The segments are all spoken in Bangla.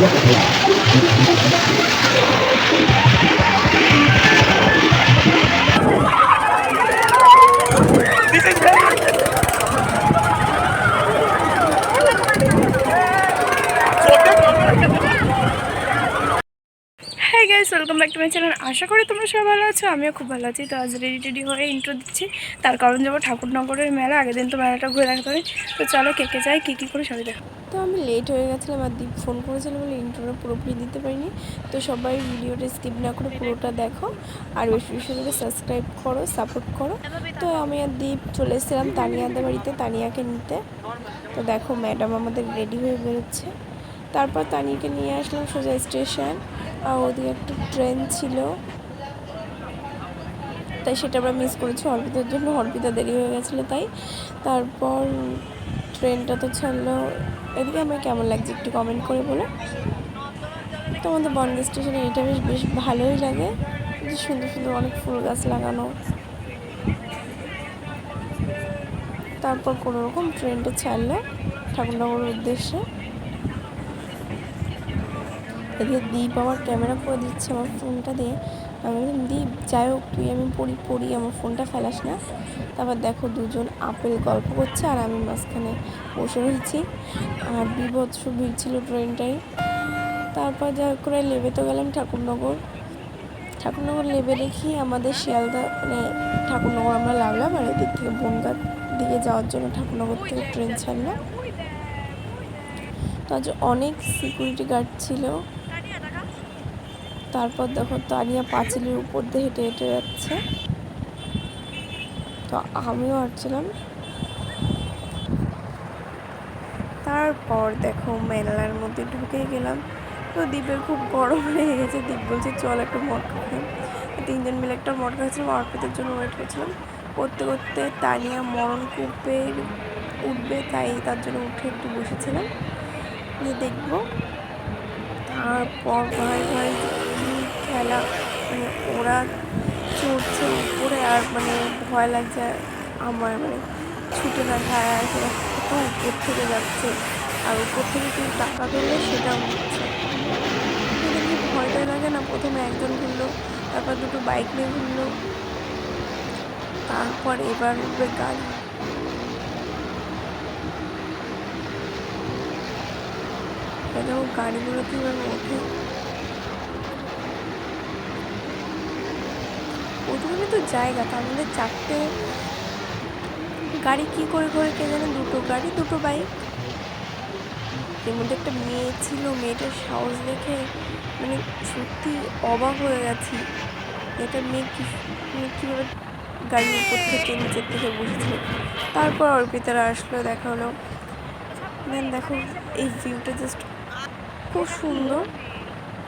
High guys, welcome back to my channel. আশা করি তোমরা সবাই ভালো আছো। আমিও খুব ভালো আছি। তো আজ রেডি হয়ে ইন্ট্রো দিচ্ছি, তার কারণ যাবো ঠাকুরনগরের মেলা। আগের দিন তো মেলাটা ঘুরে দেখাতে হবে। তো চলো কে যাই, কী করে সবাই দেখো। তো আমি লেট হয়ে গেছিলাম আর দীপ ফোন করেছিল বলে ইন্ট্রোটা পুরোপুরি দিতে পারিনি। তো সবাই ভিডিওটা স্কিপ না করে পুরোটা দেখো, আর বেশি বেশি করে সাবস্ক্রাইব করো, সাপোর্ট করো। তো আমি আর দীপ চলে এসেছিলাম তানিয়াদের বাড়িতে তানিয়াকে নিতে। তো দেখো ম্যাডাম আমাদের রেডি হয়ে বেরোচ্ছে। তারপর তানিয়াকে নিয়ে আসলাম সোজা স্টেশন। আর ওদিকে একটা ট্রেন ছিল, তাই সেটা আমরা মিস করেছি অর্পিতার জন্য। অর্পিতা দেরি হয়ে গেছিলো তাই। তারপর ট্রেনটা তো ছাড়লো। এদিকে আমার কেমন লাগছে একটু কমেন্ট করে বলো। তো আমাদের বনগাঁ স্টেশনে এটা বেশ ভালোই লাগে, সুন্দর সুন্দর অনেক ফুল গাছ লাগানো। তারপর কোনোরকম ট্রেনটা ছাড়লো ঠাকুরনগরের উদ্দেশ্যে। এদিকে দীপ আমার ক্যামেরা করে দিচ্ছে আমার ফোনটা দিয়ে। আমি বললাম দীপ যাই হোক, তুই আমি পড়ি আমার ফোনটা ফেলাস না। তারপর দেখো দুজন আপেল গল্প করছে আর আমি মাঝখানে বসে রয়েছি। আর বিভৎস ভিড় ছিল ট্রেনটাই। তারপর যা করে লেবে তো গেলাম ঠাকুরনগর লেবে রেখি আমাদের শিয়ালদা ঠাকুরনগর আমরা নামলাম। আর এদিক থেকে বনগাঁ দিকে যাওয়ার জন্য ঠাকুরনগর থেকে ট্রেন ছাড়লাম। তো আজ অনেক সিকিউরিটি গার্ড ছিল। তারপর দেখো তানিয়া পাঁচিলের উপর দিয়ে হেঁটে হেঁটে যাচ্ছে, তো আমিও হাঁটছিলাম। তারপর দেখো মেলার মধ্যে ঢুকে গেলাম। তো দ্বীপের খুব গরম লেগে গেছে। দ্বীপ বলছে চল একটা মটকা খাই। তিনজন মিলে একটা মটকা খাচ্ছিলাম, অর্পিতার জন্য ওয়েট করছিলাম। করতে করতে তানিয়া মরণ কূপে উঠবে, তাই তার জন্য উঠে একটু বসেছিলাম যে দেখবো। তারপর ভাই খেলা, ওরা চড়ছে উপরে আর ভয় লাগছে আমার, ছুটে না খায় সেটা কত উপর থেকে যাচ্ছে। আর উপর থেকে কেউ টাকা ধরলে সেটাও হচ্ছে। কি ভয়টা লাগে না। প্রথমে একজন ঘুরলো, তারপর দুটো বাইক নিয়ে ঘুরলো, তারপর এবার উঠবে গাড়ি। দেখো গাড়িগুলো কীভাবে ওঠে। প্রথমে তো জায়গা, তার মধ্যে চারটে গাড়ি কী করে কে জানে, দুটো গাড়ি দুটো বাইক। এর মধ্যে একটা মেয়ে ছিল, মেয়েটার সাহস দেখে সত্যি অবাক হয়ে গেছি। এটা মেয়ে কীভাবে গাড়ির উপর থেকে নিচের থেকে বসেছিল। তারপর অর্পিতারা আসলো, দেখা হলো। দেন দেখো এই ভিউটা জাস্ট খুব সুন্দর।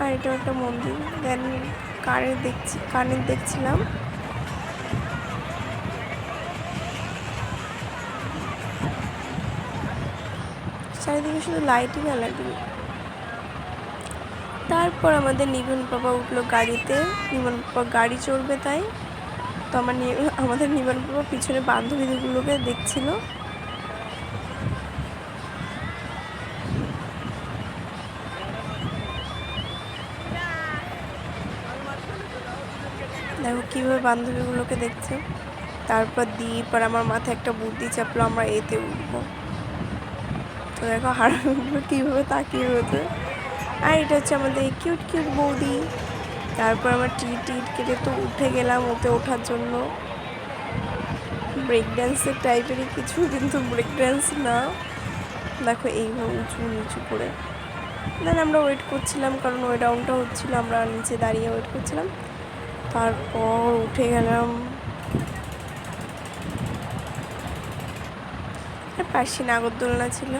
আর এটাও একটা মন্দির। দেন কানের দেখছিলাম। চারিদিকে শুধু লাইটই না লাইটিং। তারপর আমাদের নিবন বাবা উঠলো গাড়িতে। নিবন বাবা গাড়ি চড়বে তাই। তো আমাদের নিবন বাবা পিছনে বান্ধবীগুলোকে দেখছিল। দেখো কীভাবে বান্ধবীগুলোকে দেখছে। তারপর দীপ আর আমার মাথায় একটা বুদ্ধি চাপলো, আমরা এতে উঠবো। তো দেখো হারাগুলো কীভাবে তাকিয়ে হয়েছে। আর এটা হচ্ছে আমাদের কিউট বৌদি। তারপর আমার টিট কেটে তো উঠে গেলাম ওতে ওঠার জন্য। ব্রেক ড্যান্সের টাইপেরই কিছু, কিন্তু ব্রেক ড্যান্স না। দেখো এইভাবে উঁচু নিচু করে। দেন আমরা ওয়েট করছিলাম, কারণ ওই ডাউনটা হচ্ছিলো, আমরা নিচে দাঁড়িয়ে ওয়েট করছিলাম। তারপর উঠে গেলাম। আর পাশে নাগরদোলনা ছিল।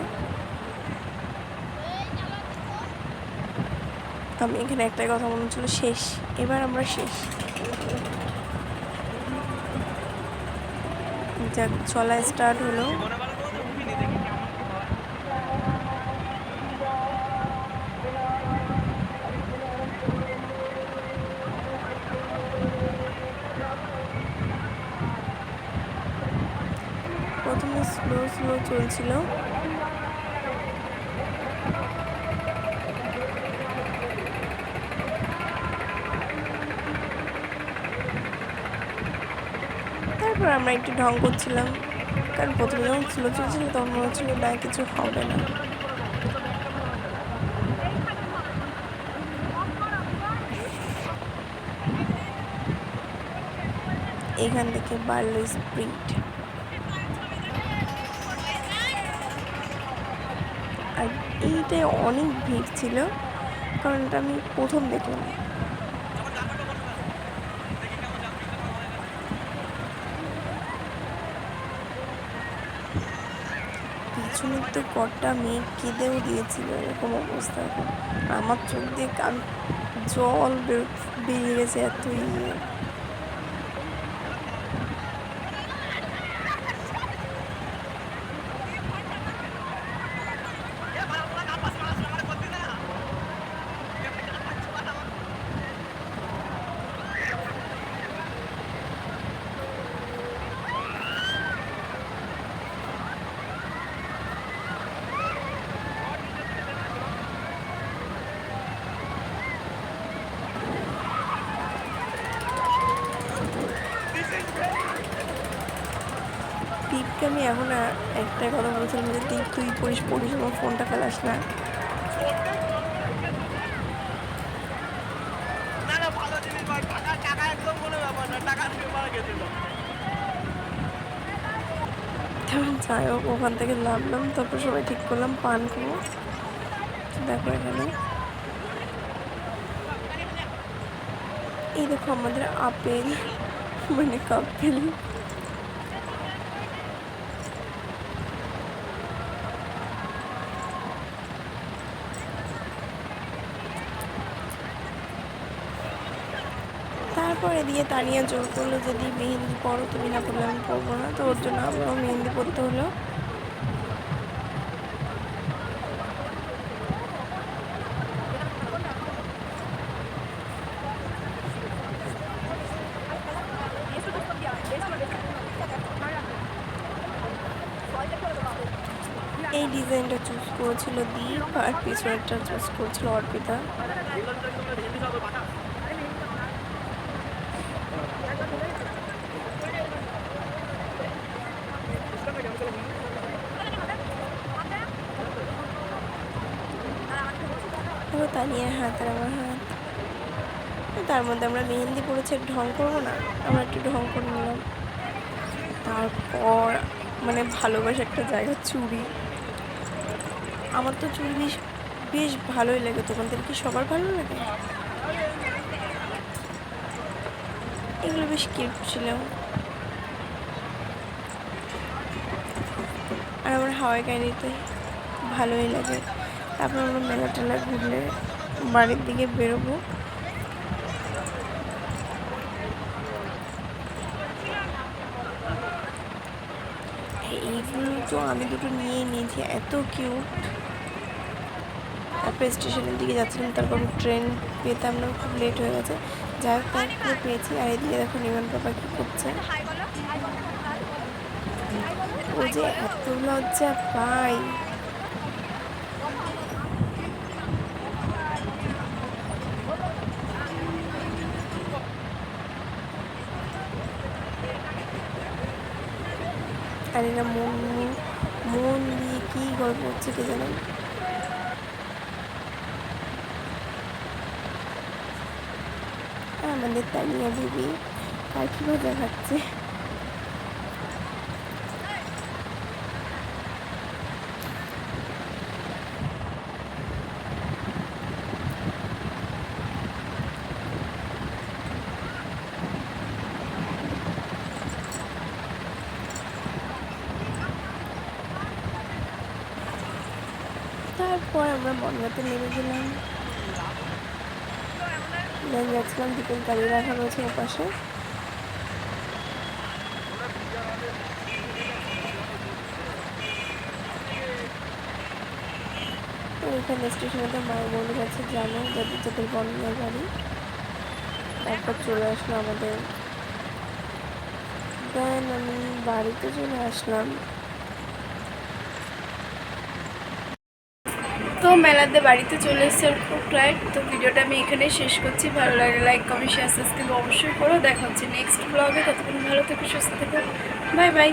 আমি এখানে একটাই কথা মনে হচ্ছিল, শেষ, এবার আমরা শেষ। যাক, চলা স্টার্ট হলো। প্রথমে স্লো চলছিল। আমরা একটু ঢং করছিলাম, কারণ প্রথমে যখন ছিল তখন মনে হচ্ছিল না কিছু হবে না। এখান থেকে বাড়লো স্পিড। আর এইটাই অনেক ভিড় ছিল, কারণ এটা আমি প্রথম দেখলাম। পিছনে তো কটা মেয়ে কেঁদেও দিয়েছিল, এরকম অবস্থা। আমার চোখ দিয়ে জল বেরিয়ে গেছে, এত ইয়ে। দীপকে আমি এখন একটা কথা বলছিলাম যে দীপ তুই পড়িস আমার ফোনটা ফেলাস না। যাই হোক, ওখান থেকে নামলাম, তারপর সবাই ঠিক করলাম পান খাবো। দেখো এখানে এই দেখো আমাদের আপেল, মানে কাপেল। তারপর এদিকে তানিয়া জোর করলো যদি মেহেন্দি পড়ো, তুমি না করলে আমি পড়বো না, তো ওর জন্য আমরাও মেহেন্দি পড়তে হলো। এই ডিজাইনটা চুজ করেছিল দীপ, আর পিছনেরটা চুজ করেছিল অর্পিতা। তানিয়ার হাত আর আমার হাত, তার মধ্যে আমরা মেহেন্দি পড়েছি, ঢং করবো না, আমরা একটু ঢং করে নিলাম। তারপর মানে ভালোবাসা একটা জায়গা, চুড়ি। আমার তো চুড়ি বেশ ভালোই লাগে, তোমাদের কি সবার ভালো লাগে? এগুলো বেশ কিউট ছিল। আর আমার হাওয়াই কাহিনিতে ভালোই লাগে। তারপর আমরা মেলা টেলা ঘুরলে বাড়ির দিকে বেরোবো। এইগুলো তো আমি দুটো নিয়েই নিয়েছি, এত কিউট। তারপরে স্টেশনের দিকে যাচ্ছিলাম, তারপর ট্রেন পেতাম না, খুব লেট হয়ে গেছে। যাই হোক তারপরে পেয়েছি। আর এদিকে দেখো নিমান পাপা কী করছে, ও যে এত লজ্জা পাই। আর এরা মন দিয়ে কী গল্প হচ্ছে কে জানেন। আমাদের তানিয়া দিদি কাঠি ভাজা খাচ্ছে। তারপর আমরা বনগাঁতে নেমে গেলাম, যাচ্ছিলাম দীপের গাড়ি রাখা রয়েছে ওপাশে। তো এখানে স্টেশনে তো মায়ের বোনের কাছে জানো যাদের বনগাঁর বাড়ি। তারপর চলে আসলো আমাদের, দেন আমি বাড়িতে চলে আসলাম। তো মেলাতে বাড়িতে চলে এসেছে, খুব টায়ার্ড। তো ভিডিওটা আমি এখানেই শেষ করছি। ভালো লাগে লাইক কমেন্ট শেয়ার সাবস্ক্রাইব অবশ্যই করো। দেখা হচ্ছে নেক্সট ব্লগে। ততক্ষণ ভালো থেকো, সুস্থ থেকো, বাই বাই।